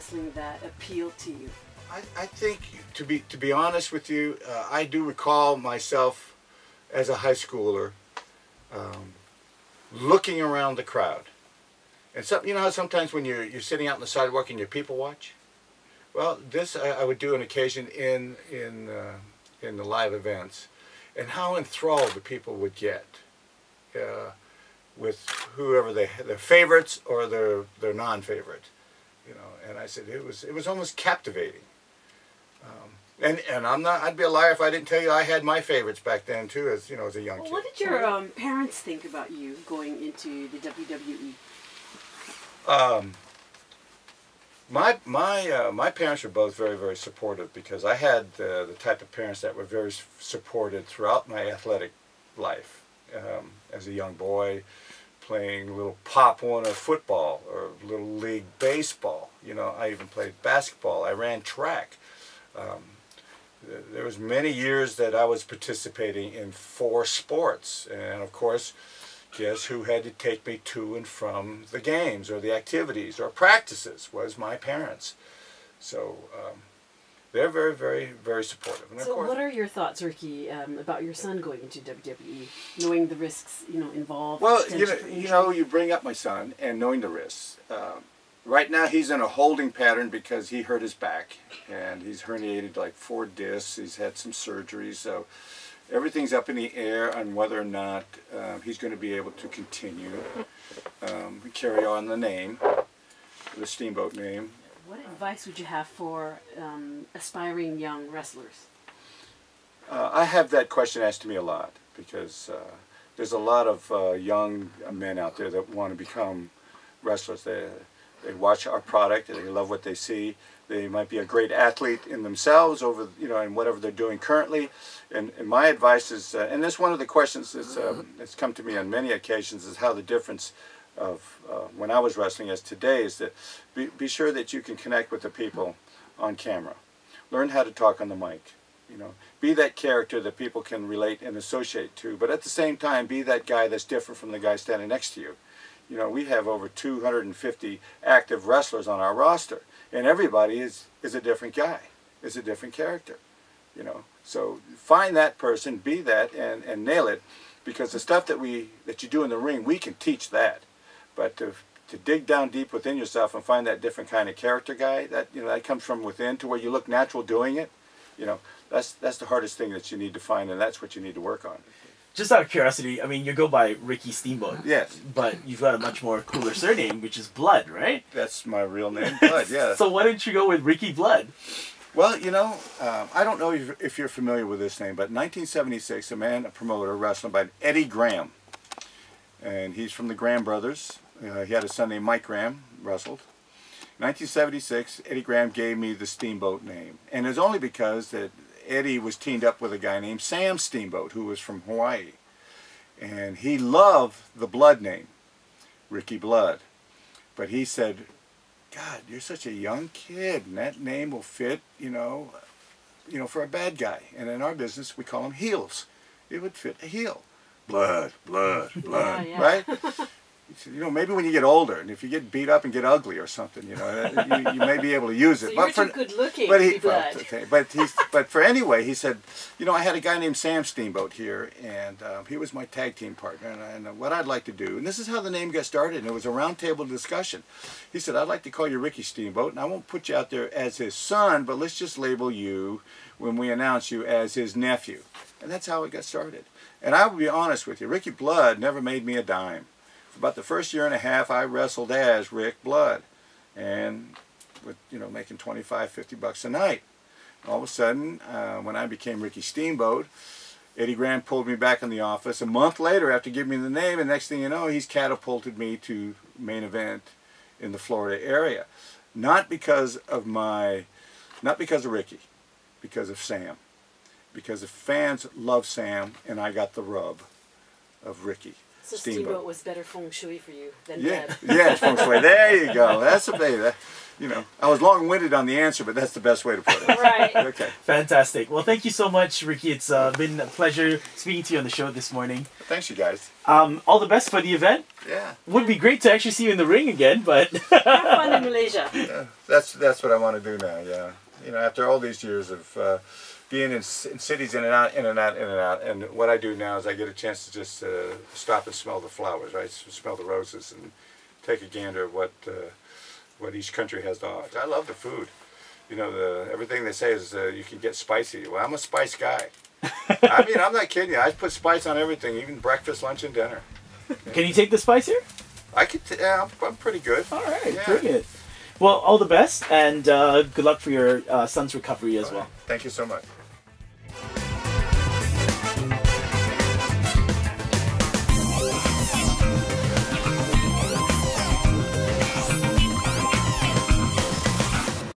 wrestling that appealed to you? I think, to be honest with you, I do recall myself as a high schooler looking around the crowd. And you know how sometimes when you're sitting out on the sidewalk and you people watch? Well, this I would do on occasion in the live events, and how enthralled the people would get with whoever their favorites or their non-favorite, you know. And I said it was almost captivating. And I'd be a liar if I didn't tell you I had my favorites back then too, as you know, as a young kid. What did your parents think about you going into the WWE? My parents were both very, very supportive, because I had the type of parents that were very supported throughout my athletic life. As a young boy, playing little Pop Warner football or little league baseball. You know, I even played basketball. I ran track. There was many years that I was participating in 4 sports, and of course, guess who had to take me to and from the games or the activities or practices was my parents. So they're very, very, very supportive. And so, what are your thoughts, Ricky, about your son going into WWE, knowing the risks, you know, involved? Well, you know, you bring up my son and knowing the risks. Right now, he's in a holding pattern because he hurt his back, and he's herniated like 4 discs. He's had some surgery, so everything's up in the air on whether or not he's going to be able to continue carry on the Steamboat name. What advice would you have for aspiring young wrestlers? I have that question asked to me a lot, because there's a lot of young men out there that want to become wrestlers. They watch our product, they love what they see. They might be a great athlete in themselves, in whatever they're doing currently. And my advice is, and this is one of the questions that's come to me on many occasions, is how the difference of when I was wrestling as today is that be sure that you can connect with the people on camera. Learn how to talk on the mic. You know, be that character that people can relate and associate to, but at the same time, be that guy that's different from the guy standing next to you. You know, we have over 250 active wrestlers on our roster, and everybody is a different guy, is a different character, you know. So find that person, be that, and nail it, because the stuff that you do in the ring, we can teach that. But to dig down deep within yourself and find that different kind of character guy, that comes from within, to where you look natural doing it, you know, that's the hardest thing that you need to find, and that's what you need to work on. Just out of curiosity, I mean, you go by Ricky Steamboat. Yes. But you've got a much more cooler surname, which is Blood, right? That's my real name, Blood, yeah. So why didn't you go with Ricky Blood? Well, you know, I don't know if you're familiar with this name, but in 1976, a promoter, wrestler by Eddie Graham, and he's from the Graham brothers. He had a son named Mike Graham, wrestled. In 1976, Eddie Graham gave me the Steamboat name, and it's only because that Eddie was teamed up with a guy named Sam Steamboat, who was from Hawaii. And he loved the Blood name, Ricky Blood. But he said, God, you're such a young kid, and that name will fit, you know, for a bad guy. And in our business, we call them heels. It would fit a heel. Blood, blood, blood, yeah. Right? You know, maybe when you get older, and if you get beat up and get ugly or something, you know, you may be able to use it. So you're too good looking, but for anyway, he said, you know, I had a guy named Sam Steamboat here, and he was my tag team partner, and what I'd like to do, and this is how the name got started, and it was a round table discussion. He said, I'd like to call you Ricky Steamboat, and I won't put you out there as his son, but let's just label you, when we announce you, as his nephew. And that's how it got started. And I will be honest with you, Ricky Blood never made me a dime. About the first year and a half, I wrestled as Rick Blood, and with, you know, making $25, $50 a night. All of a sudden, when I became Ricky Steamboat, Eddie Graham pulled me back in the office. A month later, after giving me the name, and next thing you know, he's catapulted me to main event in the Florida area. Not because of Ricky, because of Sam. Because the fans love Sam, and I got the rub of Ricky. So Steamboat was better feng shui for you than Yeah, Deb. yeah, feng shui. There you go. That's a baby. You know, I was long-winded on the answer, but that's the best way to put it. Right. Okay. Fantastic. Well, thank you so much, Ricky. It's been a pleasure speaking to you on the show this morning. Thanks, you guys. All the best for the event. Yeah. Would be great to actually see you in the ring again, but Have fun in Malaysia. Yeah, that's what I want to do now. Yeah. You know, after all these years of being in cities in and out, in and out, in and out, and what I do now is I get a chance to just stop and smell the flowers, right? Smell the roses and take a gander of what each country has to offer. I love the food. You know, everything they say is you can get spicy. Well, I'm a spice guy. I mean, I'm not kidding you. I put spice on everything, even breakfast, lunch, and dinner. can you take the spice here? I could. Yeah, I'm pretty good. All right, Yeah. bring it. Well, all the best, and good luck for your son's recovery as well. Thank you so much.